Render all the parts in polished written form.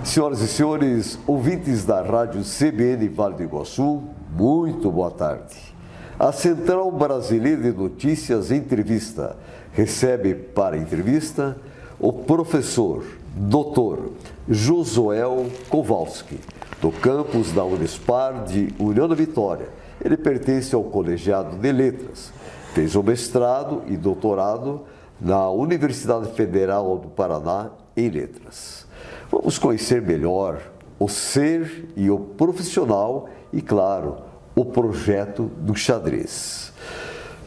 Senhoras e senhores, ouvintes da Rádio CBN Vale do Iguaçu, muito boa tarde. A Central Brasileira de Notícias Entrevista recebe para a entrevista o professor Dr. Josuel Kowalski, do campus da Unespar de União da Vitória. Ele pertence ao Colegiado de Letras, fez o mestrado e doutorado na Universidade Federal do Paraná em Letras. Vamos conhecer melhor o ser e o profissional e, claro, o projeto do xadrez.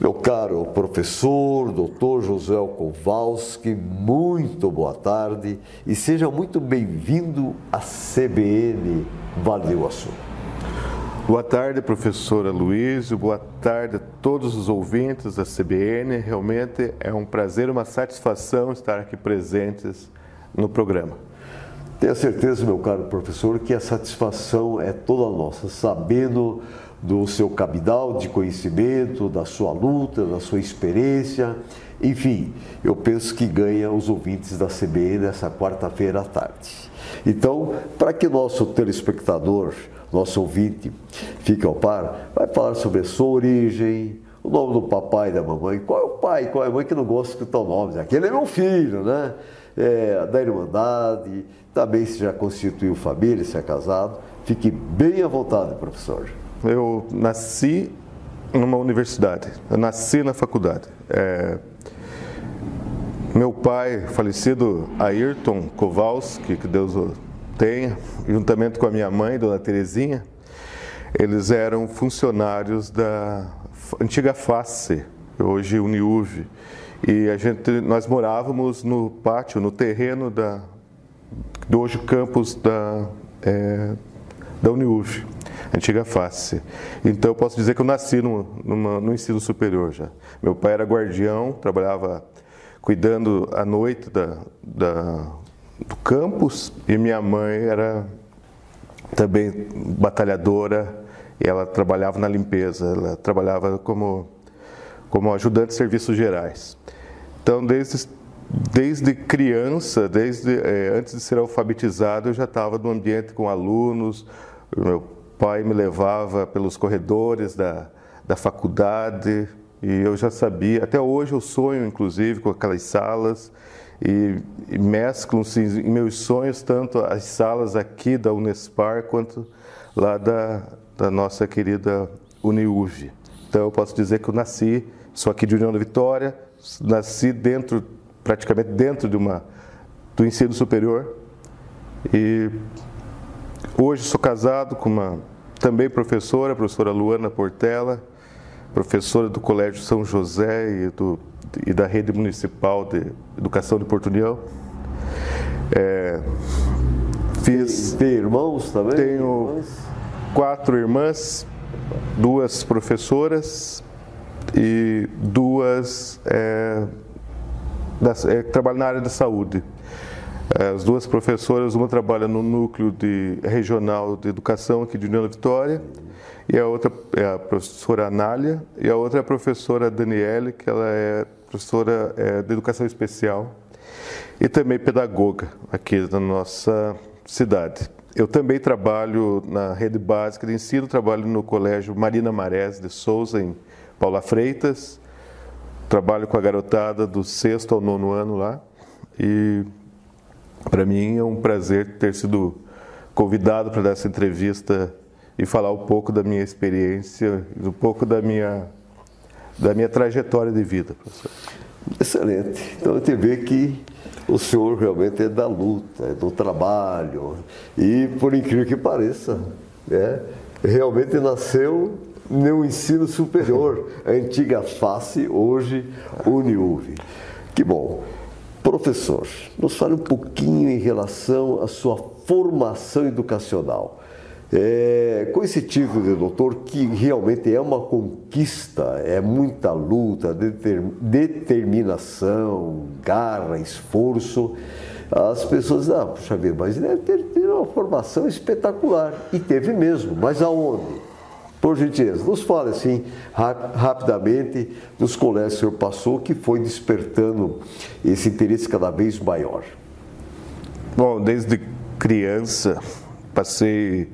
Meu caro professor, doutor José Kowalski, muito boa tarde e seja muito bem-vindo à CBN Vale do Iguaçu. Boa tarde, professora Luísio, boa tarde a todos os ouvintes da CBN. Realmente é um prazer, uma satisfação estar aqui presentes no programa. Tenho certeza, meu caro professor, que a satisfação é toda nossa, sabendo do seu cabedal de conhecimento, da sua luta, da sua experiência. Enfim, eu penso que ganha os ouvintes da CBN nessa quarta-feira à tarde. Então, para que nosso telespectador, nosso ouvinte, fique ao par, vai falar sobre a sua origem, o nome do papai e da mamãe. Qual é o pai, qual é a mãe que não gosta de escutar o nome? Aquele é meu filho, né? Da Irmandade, também se já constituiu família, se é casado. Fique bem à vontade, professor. Eu nasci numa universidade, eu nasci na faculdade. Meu pai, falecido Ayrton Kowalski, que Deus o tenha, juntamente com a minha mãe, Dona Terezinha, eles eram funcionários da antiga FACE, hoje Uniuv. E nós morávamos no pátio, no terreno do hoje campus da Uniuv, antiga FACE. Então eu posso dizer que eu nasci no ensino superior já. Meu pai era guardião, trabalhava cuidando à noite do campus, e minha mãe era também batalhadora, e ela trabalhava na limpeza, ela trabalhava como ajudante de serviços gerais. Então, desde criança, antes de ser alfabetizado, eu já estava no ambiente com alunos. Meu pai me levava pelos corredores da faculdade e eu já sabia. Até hoje eu sonho, inclusive, com aquelas salas e mesclam-se em meus sonhos tanto as salas aqui da Unespar quanto lá da nossa querida Uniuv. Então, eu posso dizer que eu sou aqui de União da Vitória, nasci praticamente dentro do ensino superior, e hoje sou casado com uma também professora, a professora Luana Portela, professora do Colégio São José e da Rede Municipal de Educação de Porto União. Tem irmãos também? Tenho 4 irmãs, 2 professoras e 2 trabalham na área da saúde. As 2 professoras, uma trabalha no núcleo regional de educação aqui de União da Vitória, e a outra é a professora Anália, e a outra é a professora Daniele, que ela é professora de educação especial e também pedagoga aqui da nossa cidade. Eu também trabalho na rede básica de ensino, trabalho no Colégio Marina Marés de Souza, em Paula Freitas, trabalho com a garotada do 6º ao 9º ano lá, e para mim é um prazer ter sido convidado para dar essa entrevista e falar um pouco da minha experiência, um pouco da minha trajetória de vida, professor. Excelente. Então a gente vê que o senhor realmente é da luta, é do trabalho, e por incrível que pareça, realmente nasceu no ensino superior, a antiga FACE, hoje Uniuv. Que bom. Professor, nos fale um pouquinho em relação à sua formação educacional. Com esse título de doutor, que realmente é uma conquista, é muita luta, determinação, garra, esforço, as pessoas dizem, puxa vida, mas deve ter tido uma formação espetacular. E teve mesmo, mas aonde? Por gentileza, nos fale assim, rapidamente, nos colégios que o senhor passou, que foi despertando esse interesse cada vez maior. Bom, desde criança, passei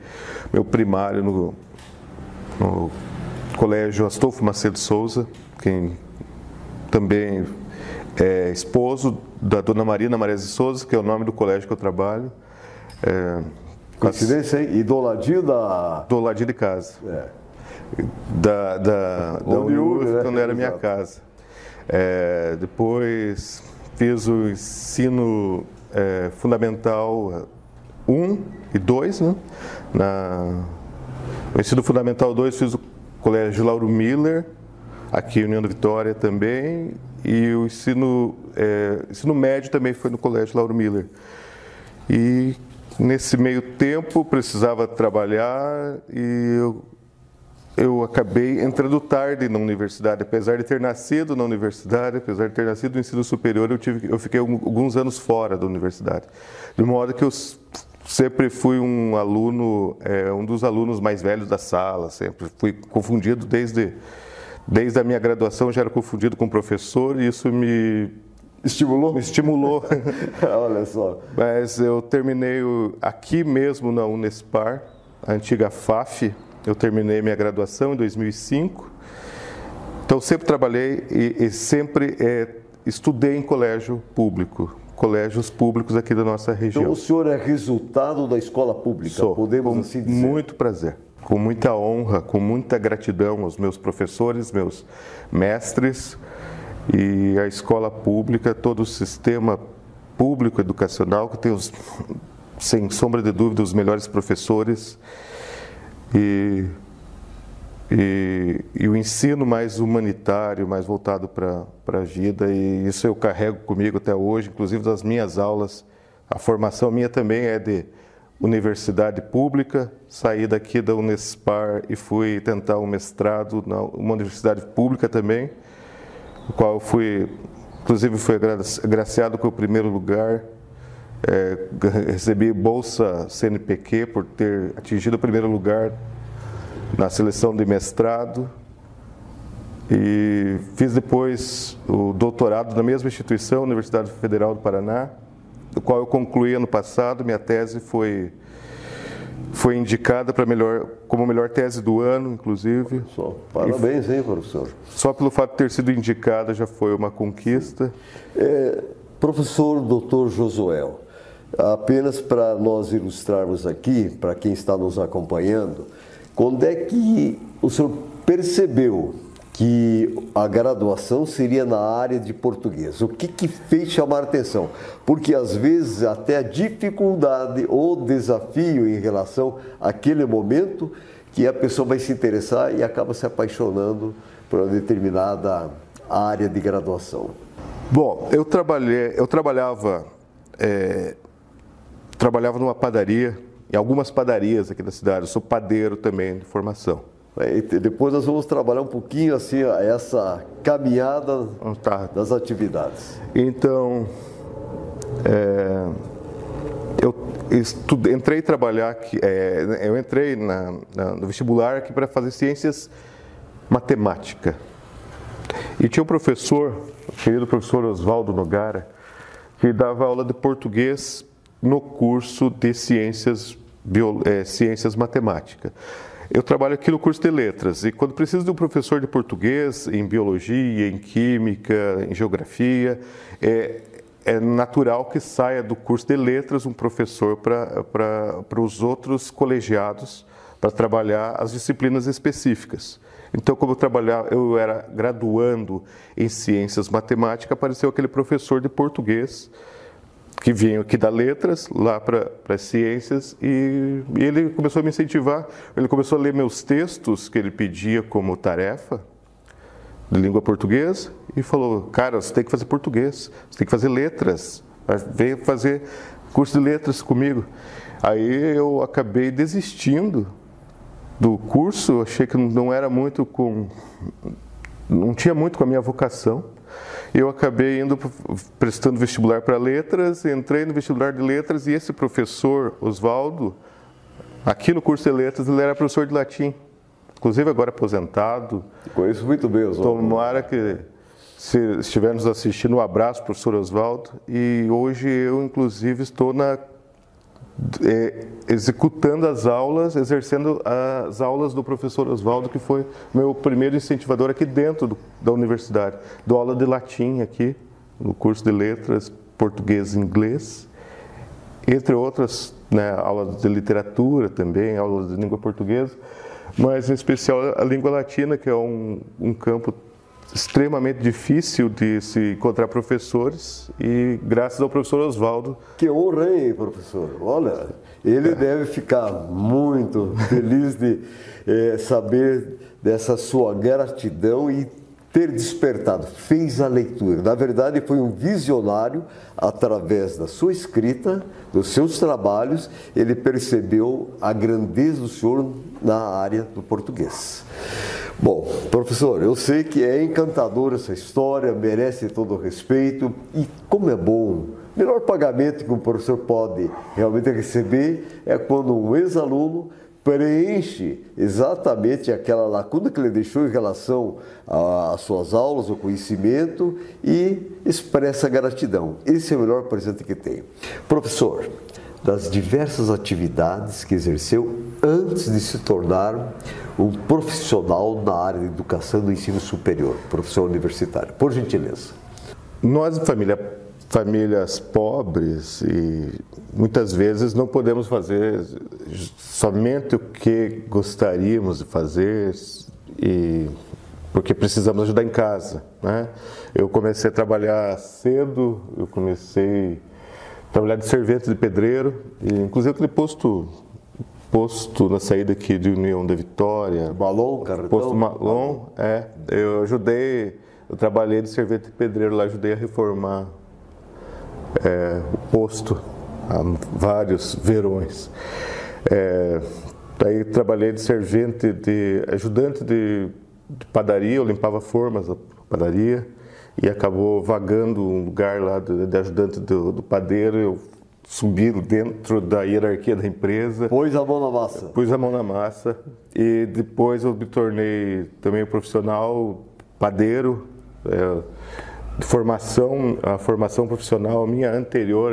meu primário no Colégio Astolfo Macedo Souza, quem também é esposo da dona Marina Marese Souza, que é o nome do colégio que eu trabalho. Coincidência, hein? E do ladinho da... Do ladinho de casa. Da Uniur, né? Quando era minha casa. Depois fiz o ensino fundamental 1 e 2, né? O ensino fundamental 2 fiz o Colégio Lauro Miller, aqui em União da Vitória também, e o ensino médio também foi no Colégio Lauro Miller. E nesse meio tempo precisava trabalhar e eu acabei entrando tarde na universidade, apesar de ter nascido na universidade, apesar de ter nascido no ensino superior, eu fiquei alguns anos fora da universidade. De modo que eu sempre fui um aluno, um dos alunos mais velhos da sala, sempre fui confundido desde a minha graduação, já era confundido com professor e isso me estimulou. Olha só. Mas eu terminei aqui mesmo na Unespar, a antiga FAF, eu terminei minha graduação em 2005. Então sempre trabalhei e sempre estudei em colégio público. Colégios públicos aqui da nossa região. Então o senhor é resultado da escola pública, podemos assim dizer? Com muito prazer, com muita honra, com muita gratidão aos meus professores, meus mestres e a escola pública, todo o sistema público educacional que tem, sem sombra de dúvida, os melhores professores e o ensino mais humanitário, mais voltado para a vida, e isso eu carrego comigo até hoje, inclusive das minhas aulas. A formação minha também é de universidade pública, saí daqui da Unespar e fui tentar um mestrado numa universidade pública também, no qual eu fui, inclusive fui agraciado com o primeiro lugar, recebi bolsa CNPq por ter atingido o primeiro lugar na seleção de mestrado e fiz depois o doutorado na mesma instituição, Universidade Federal do Paraná, do qual eu concluí ano passado. Minha tese foi indicada como melhor tese do ano, inclusive. Parabéns, hein, professor? Só pelo fato de ter sido indicada já foi uma conquista. Professor Dr. Josuel, apenas para nós ilustrarmos aqui, para quem está nos acompanhando, quando é que o senhor percebeu que a graduação seria na área de português? O que fez chamar a atenção? Porque às vezes até a dificuldade ou desafio em relação àquele momento que a pessoa vai se interessar e acaba se apaixonando por uma determinada área de graduação. Bom, eu trabalhava numa padaria, em algumas padarias aqui da cidade. Eu sou padeiro também de formação. Depois nós vamos trabalhar um pouquinho assim essa caminhada das atividades. Então, eu entrei a trabalhar aqui, eu entrei no vestibular aqui para fazer ciências matemática. E tinha um professor, o querido professor Oswaldo Nogara, que dava aula de português no curso de ciências matemáticas. Eu trabalho aqui no curso de letras e quando preciso de um professor de português, em biologia, em química, em geografia, é natural que saia do curso de letras um professor para os outros colegiados para trabalhar as disciplinas específicas. Então, como eu era graduando em ciências matemáticas, apareceu aquele professor de português que vinha aqui da letras, lá para as ciências, e ele começou a me incentivar, ele começou a ler meus textos que ele pedia como tarefa de língua portuguesa, e falou, cara, você tem que fazer português, você tem que fazer letras, veio fazer curso de letras comigo. Aí eu acabei desistindo do curso, achei que não tinha muito com a minha vocação. Eu acabei prestando vestibular para letras, entrei no vestibular de letras e esse professor, Oswaldo, aqui no curso de letras, ele era professor de latim, inclusive agora aposentado. Conheço muito bem, Oswaldo. Tomara que, se estiver nos assistindo, um abraço, professor Oswaldo. E hoje eu, inclusive, estou executando as aulas, exercendo as aulas do professor Oswaldo, que foi meu primeiro incentivador aqui dentro da universidade. Dou aula de latim aqui, no curso de letras, português e inglês, entre outras, né, aulas de literatura também, aulas de língua portuguesa, mas em especial a língua latina, que é um campo extremamente difícil de se encontrar professores, e graças ao professor Oswaldo. Que honra, hein, professor? Olha, ele deve ficar muito feliz de saber dessa sua gratidão e ter despertado, fez a leitura. Na verdade, foi um visionário através da sua escrita, dos seus trabalhos, ele percebeu a grandeza do senhor na área do português. Bom, professor, eu sei que é encantadora essa história, merece todo o respeito, e como é bom, o melhor pagamento que um professor pode realmente receber é quando um ex-aluno preenche exatamente aquela lacuna que ele deixou em relação às suas aulas, ao conhecimento, e expressa gratidão. Esse é o melhor presente que tem. Professor, das diversas atividades que exerceu antes de se tornar um profissional na área de educação do ensino superior, professor universitário, por gentileza. Nós, famílias pobres, e muitas vezes não podemos fazer somente o que gostaríamos de fazer, porque precisamos ajudar em casa, né? Eu comecei a trabalhar cedo, eu comecei a trabalhar de servente de pedreiro, e inclusive aquele posto na saída aqui de União da Vitória. Malon, Carretão? Posto Malon, eu trabalhei de servente de pedreiro lá, ajudei a reformar o posto há vários verões. Daí trabalhei de servente, ajudante de padaria, eu limpava formas da padaria, e acabou vagando um lugar lá de ajudante do padeiro. Eu subi dentro da hierarquia da empresa. Pôs a mão na massa. Pus a mão na massa, e depois eu me tornei também profissional padeiro. A formação profissional minha anterior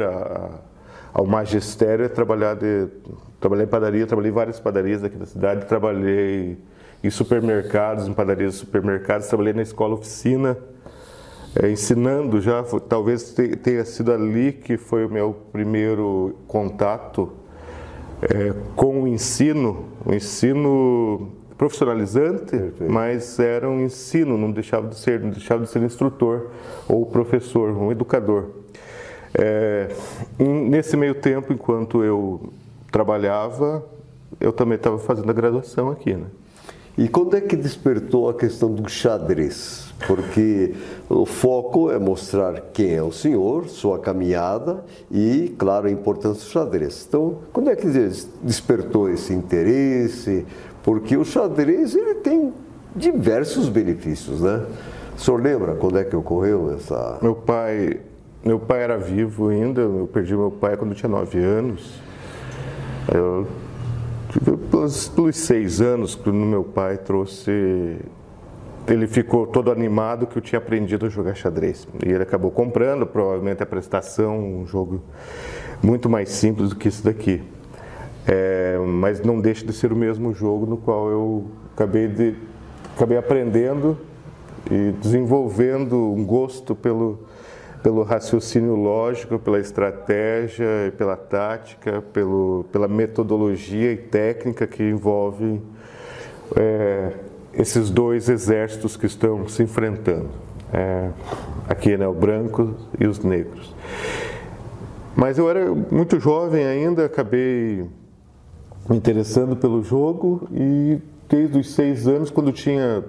ao magistério é trabalhar em padaria, trabalhei em várias padarias aqui da cidade, trabalhei em supermercados, em padarias e supermercados, trabalhei na escola oficina, ensinando já, talvez tenha sido ali que foi o meu primeiro contato com o ensino profissionalizante. Perfeito. Mas era um ensino, não deixava de ser instrutor ou professor, um educador. Nesse meio tempo, enquanto eu trabalhava, eu também estava fazendo a graduação aqui, né? E quando é que despertou a questão do xadrez? Porque o foco é mostrar quem é o senhor, sua caminhada e, claro, a importância do xadrez. Então, quando é que despertou esse interesse? Porque o xadrez ele tem diversos benefícios, né? O senhor lembra quando é que ocorreu essa... Meu pai era vivo ainda, eu perdi meu pai quando eu tinha 9 anos. Pelos 6 anos que meu pai trouxe, ele ficou todo animado que eu tinha aprendido a jogar xadrez. E ele acabou comprando, provavelmente a prestação, um jogo muito mais simples do que esse daqui. Mas não deixa de ser o mesmo jogo no qual eu acabei aprendendo e desenvolvendo um gosto pelo raciocínio lógico, pela estratégia, pela tática, pela metodologia e técnica que envolve esses dois exércitos que estão se enfrentando. Aqui, né, o branco e os negros. Mas eu era muito jovem ainda, acabei me interessando pelo jogo, e desde os 6 anos, quando eu tinha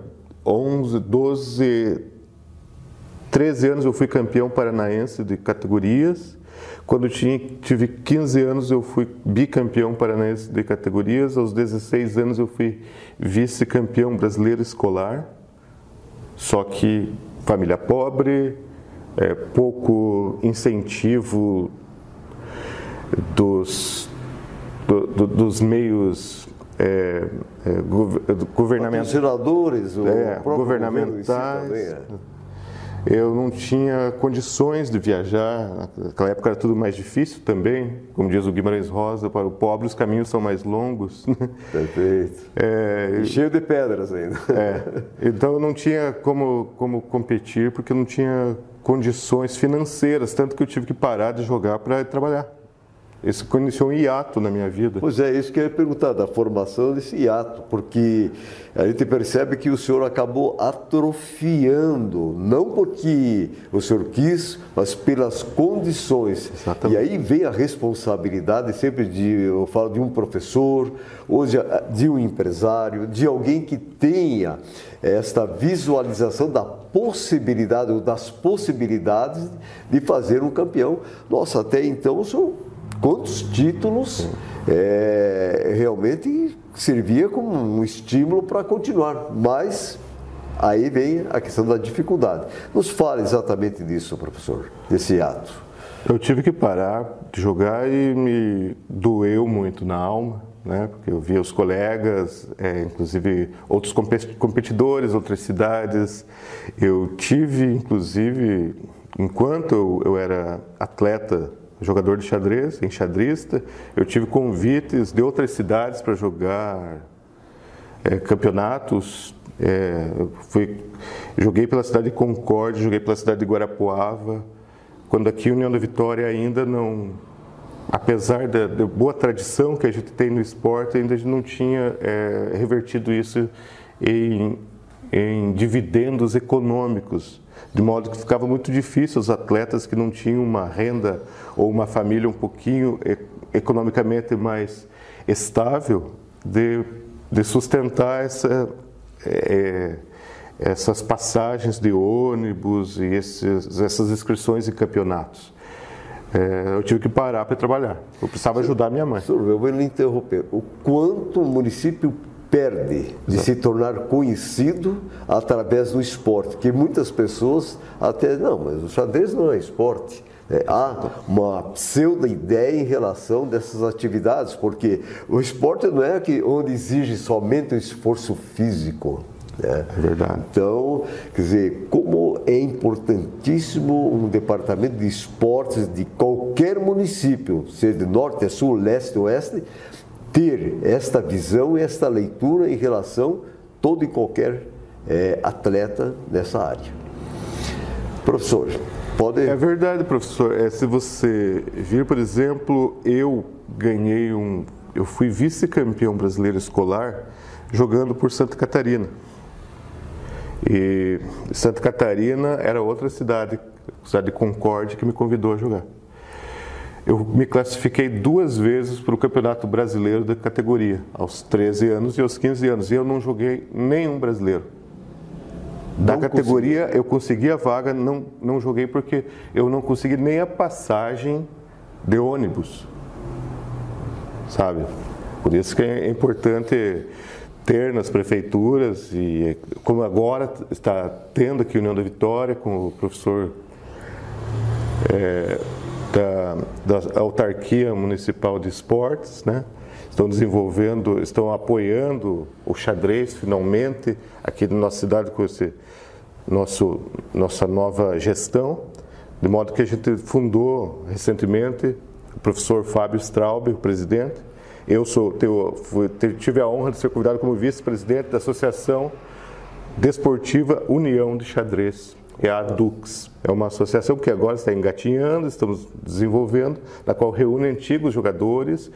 11, 12, 13 anos, eu fui campeão paranaense de categorias. Quando tive 15 anos, eu fui bicampeão paranaense de categorias. Aos 16 anos, eu fui vice-campeão brasileiro escolar. Só que família pobre, pouco incentivo dos meios governamentais, patrocinadores, governamentais. Eu não tinha condições de viajar, naquela época era tudo mais difícil também, como diz o Guimarães Rosa, para o pobre os caminhos são mais longos. Perfeito. E cheio de pedras ainda. Então eu não tinha como competir, porque eu não tinha condições financeiras, tanto que eu tive que parar de jogar para trabalhar. Isso iniciou um hiato na minha vida. Pois é, isso que eu ia perguntar, da formação desse hiato, porque a gente percebe que o senhor acabou atrofiando, não porque o senhor quis, mas pelas condições. Exatamente. E aí vem a responsabilidade sempre eu falo de um professor, hoje de um empresário, de alguém que tenha esta visualização da possibilidade ou das possibilidades de fazer um campeão. Nossa, até então o senhor... Quantos títulos realmente servia como um estímulo para continuar, mas aí vem a questão da dificuldade. Nos fale exatamente disso, professor, desse ato. Eu tive que parar de jogar e me doeu muito na alma, né? Porque eu via os colegas, inclusive outros competidores, outras cidades. Eu tive, inclusive, enquanto eu era atleta, jogador de xadrez, enxadrista, eu tive convites de outras cidades para jogar campeonatos. Joguei pela cidade de Concórdia, joguei pela cidade de Guarapuava, quando aqui a União da Vitória ainda não, apesar da boa tradição que a gente tem no esporte, ainda não tinha revertido isso em dividendos econômicos, de modo que ficava muito difícil os atletas que não tinham uma renda ou uma família um pouquinho economicamente mais estável de sustentar essas passagens de ônibus e essas inscrições em campeonatos. Eu tive que parar para trabalhar. Eu precisava ajudar minha mãe. Senhor, eu vou lhe interromper. O quanto o município perde de se tornar conhecido através do esporte, que muitas pessoas até, não, mas o xadrez não é esporte. Há uma pseudo-ideia em relação dessas atividades, porque o esporte não é onde exige somente o esforço físico. É verdade. Então, quer dizer, como é importantíssimo um departamento de esportes de qualquer município, seja de norte a sul, leste ou oeste, ter esta visão e esta leitura em relação a todo e qualquer atleta nessa área. Professor, pode... É verdade, professor. Se você vir, por exemplo, eu fui vice-campeão brasileiro escolar jogando por Santa Catarina. E Santa Catarina era outra cidade, a cidade de Concórdia, que me convidou a jogar. Eu me classifiquei 2 vezes para o Campeonato Brasileiro da categoria, aos 13 anos e aos 15 anos, e eu não joguei nenhum brasileiro. Da categoria eu consegui a vaga, não joguei porque eu não consegui nem a passagem de ônibus, sabe? Por isso que é importante ter nas prefeituras, e como agora está tendo aqui a União da Vitória, com o professor da Autarquia Municipal de Esportes, né? Estão apoiando o xadrez finalmente aqui na nossa cidade com nossa nova gestão, de modo que a gente fundou recentemente o professor Fábio Straub, o presidente. Eu tive a honra de ser convidado como vice-presidente da Associação Desportiva União de Xadrez, a ADUX. É uma associação que agora está engatinhando, estamos desenvolvendo, na qual reúne antigos jogadores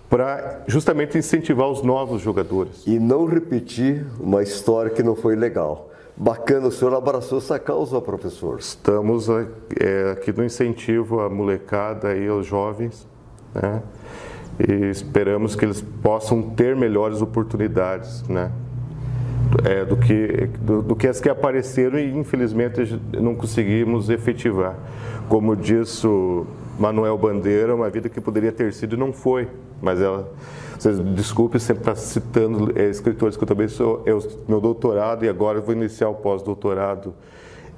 para justamente incentivar os novos jogadores. E não repetir uma história que não foi legal. Bacana, o senhor abraçou essa causa, professor. Estamos aqui no incentivo à molecada e aos jovens, né? E esperamos que eles possam ter melhores oportunidades, né? Do que as que apareceram e infelizmente não conseguimos efetivar. Como disse o Manuel Bandeira, uma vida que poderia ter sido e não foi. Mas vocês desculpem sempre estar citando escritores, que eu também sou meu doutorado, e agora eu vou iniciar o pós-doutorado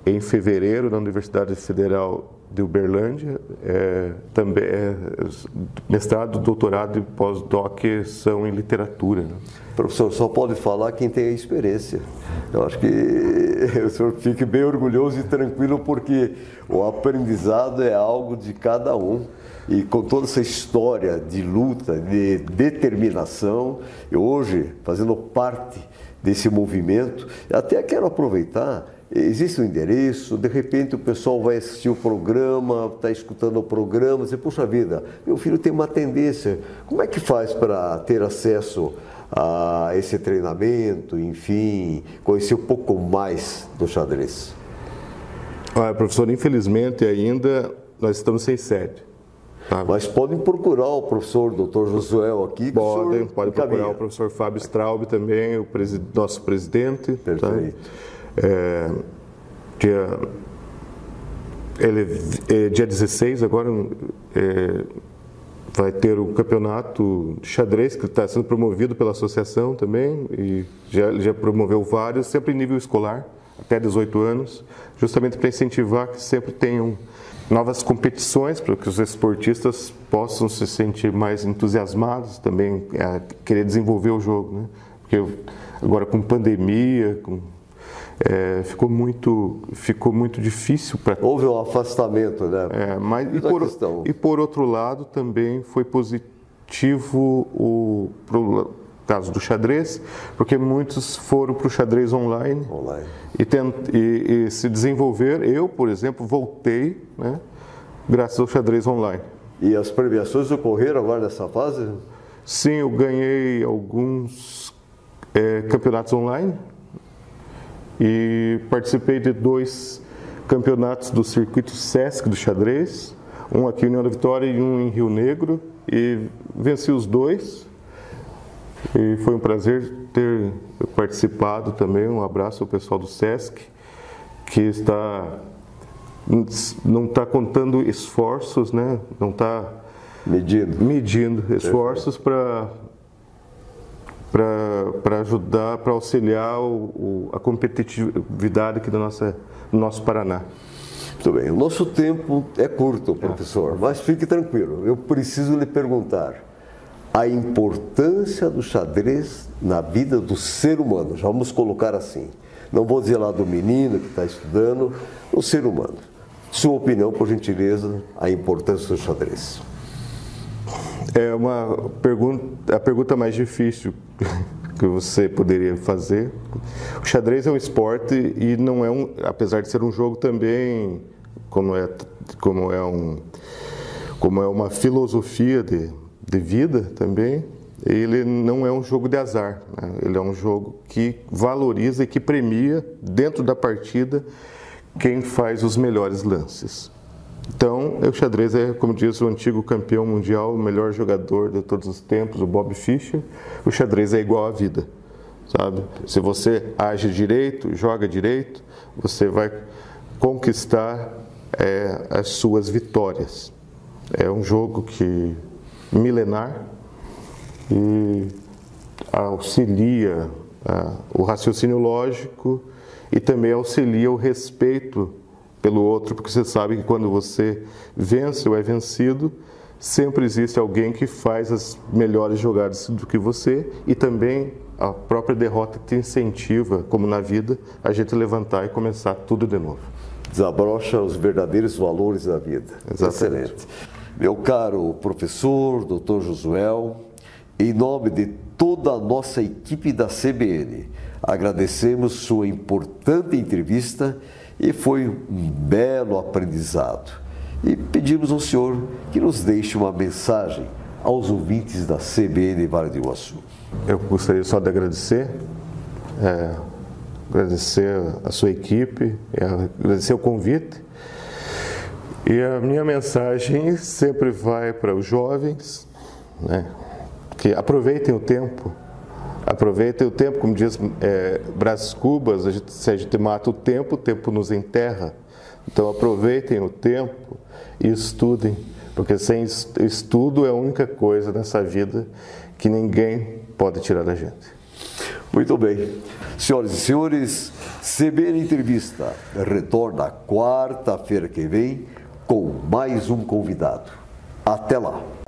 em fevereiro na Universidade Federal de Uberlândia, também mestrado, doutorado e pós-doc são em literatura. Né? Professor, só pode falar quem tem a experiência. Eu acho que o senhor fique bem orgulhoso e tranquilo, porque o aprendizado é algo de cada um. E com toda essa história de luta, de determinação, eu hoje, fazendo parte desse movimento, até quero aproveitar, existe um endereço, de repente o pessoal vai assistir o programa, está escutando o programa, diz, puxa vida, meu filho tem uma tendência, como é que faz para ter acesso a esse treinamento, enfim, conhecer um pouco mais do xadrez? Olha, professor, infelizmente ainda nós estamos sem sede. Tá? Mas podem procurar o professor Dr. Josué aqui. Podem procurar o professor Fábio Straub também, o nosso presidente. Perfeito. Tá? Dia 16 agora vai ter o campeonato de xadrez que está sendo promovido pela associação também, e já promoveu vários, sempre em nível escolar, até 18 anos, justamente para incentivar que sempre tenham novas competições, para que os esportistas possam se sentir mais entusiasmados também, a querer desenvolver o jogo, né? Porque agora com pandemia, ficou muito difícil para... Houve um afastamento, né? E por outro lado também foi positivo pro caso do xadrez, porque muitos foram para o xadrez online. E se desenvolver. Eu, por exemplo, voltei, né, graças ao xadrez online. E as premiações ocorreram agora nessa fase? Sim, eu ganhei alguns campeonatos online e participei de 2 campeonatos do circuito Sesc do xadrez, um aqui em União da Vitória e um em Rio Negro, e venci os 2. E foi um prazer ter participado também. Um abraço ao pessoal do Sesc, que não está contando esforços, né? Não está medindo esforços para ajudar, para auxiliar a competitividade aqui do nosso Paraná. Muito bem, o nosso tempo é curto, professor, mas fique tranquilo, eu preciso lhe perguntar a importância do xadrez na vida do ser humano, já vamos colocar assim, não vou dizer lá do menino que está estudando, o ser humano. Sua opinião, por gentileza, a importância do xadrez. É a pergunta mais difícil que você poderia fazer. O xadrez é um esporte e não é apesar de ser um jogo também, como é uma filosofia de vida também, ele não é um jogo de azar, né? Ele é um jogo que valoriza e que premia dentro da partida quem faz os melhores lances. Então, o xadrez como diz o antigo campeão mundial, o melhor jogador de todos os tempos, o Bob Fischer, o xadrez é igual à vida, sabe? Se você age direito, joga direito, você vai conquistar as suas vitórias. É um jogo milenar e auxilia o raciocínio lógico e também auxilia o respeito pelo outro, porque você sabe que quando você vence ou é vencido, sempre existe alguém que faz as melhores jogadas do que você, e também a própria derrota te incentiva, como na vida, a gente levantar e começar tudo de novo. Desabrocha os verdadeiros valores da vida. Exatamente. Excelente. Meu caro professor, Dr. Josué, em nome de toda a nossa equipe da CBN, agradecemos sua importante entrevista e foi um belo aprendizado. E pedimos ao senhor que nos deixe uma mensagem aos ouvintes da CBN Vale do Iguaçu. Eu gostaria só de agradecer a sua equipe, agradecer o convite. E a minha mensagem sempre vai para os jovens, né, que aproveitem o tempo, como diz Brás Cubas, se a gente mata o tempo nos enterra. Então aproveitem o tempo e estudem, porque sem estudo é a única coisa nessa vida que ninguém pode tirar da gente. Muito bem. Senhoras e senhores, CBN Entrevista retorna quarta-feira que vem com mais um convidado. Até lá!